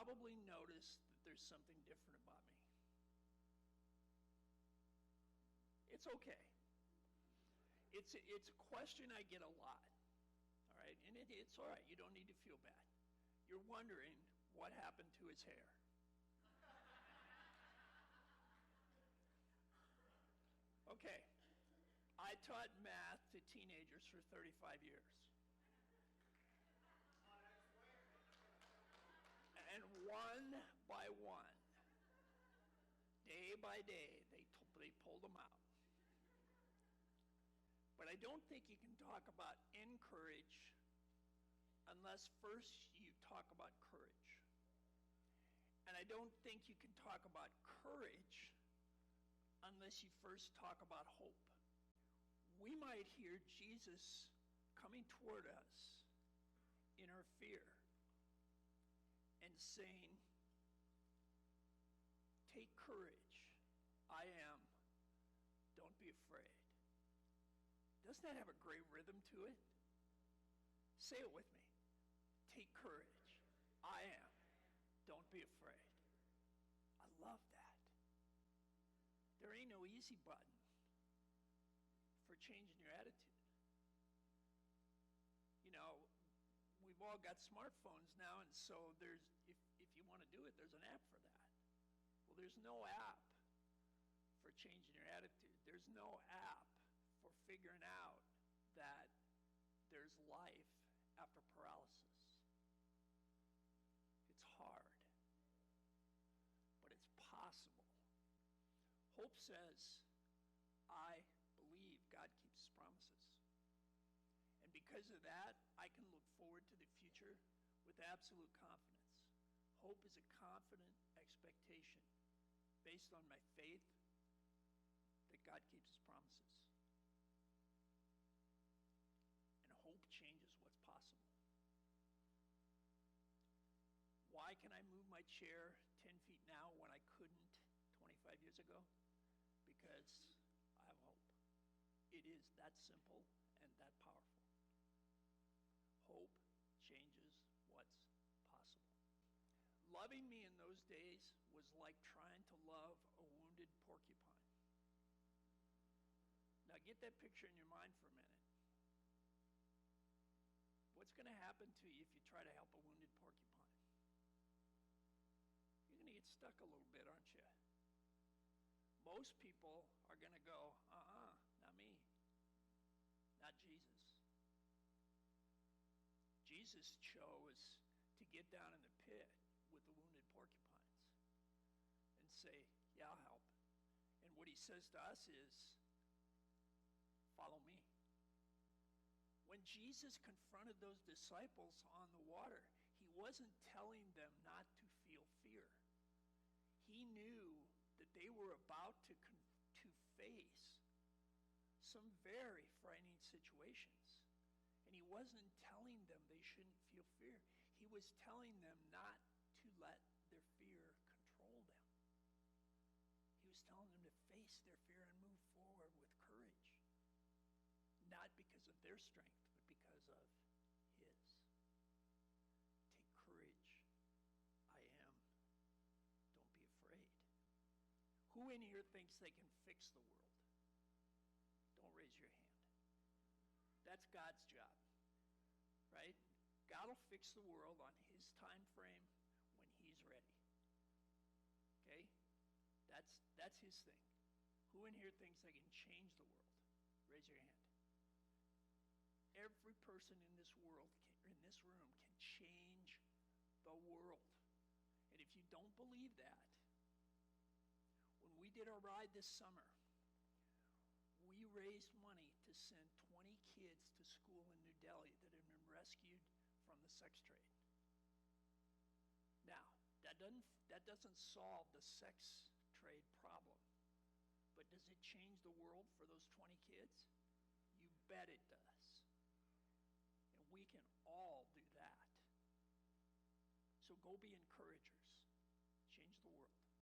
probably noticed that there's something different about me. It's okay. It's a question I get a lot, all right? And it's all right. You don't need to feel bad. You're wondering what happened to his hair. Okay. I taught math to teenagers for 35 years. And one by one, day by day, they pulled them out. But I don't think you can talk about encourage unless first you talk about courage. And I don't think you can talk about courage unless you first talk about hope. We might hear Jesus coming toward us in our fear and saying, take courage, I am, don't be afraid. Doesn't that have a great rhythm to it? Say it with me. Take courage, I am, don't be afraid. I love that. There ain't no easy button for changing your attitude. You know, we've all got smartphones now, and so there's, if you want to do it, there's an app for that. Well, there's no app for changing your attitude. There's no app for figuring out that there's life after paralysis. It's hard, but it's possible. Hope says, I believe God keeps his promises. And because of that, I can look forward to the future with absolute confidence. Hope is a confident expectation based on my faith that God keeps his promises. And hope changes what's possible. Why can I move my chair 10 feet now when I couldn't 25 years ago? Because I have hope. It is that simple and that powerful. Hope changes what's possible. Loving me in those days was like trying to love a wounded porcupine. Now get that picture in your mind for a minute. What's going to happen to you if you try to help a wounded porcupine? You're going to get stuck a little bit, aren't you? Most people are going to go, not me, not Jesus. Jesus chose to get down in the pit with the wounded porcupines and say, yeah, I'll help. And what he says to us is, follow me. When Jesus confronted those disciples on the water, he wasn't telling them not to feel fear. He knew that they were about to face some very frightening situations. And he wasn't telling them they shouldn't feel fear. He was telling them not to let their fear control them. He was telling them to face their fear and move forward with courage. Not because of their strength, but because of his. Take courage. I am. Don't be afraid. Who in here thinks they can fix the world? Don't raise your hand. That's God's job, right? God will fix the world on his time frame when he's ready. Okay? That's his thing. Who in here thinks they can change the world? Raise your hand. Every person in this world, in this room, can change the world. And if you don't believe that, when we did our ride this summer, we raised money to send 20 kids to school in New Delhi that had been rescued from the sex trade. Now, that doesn't solve the sex trade problem, but does it change the world for those 20 kids? You bet it does. And we can all do that. So go be encouragers.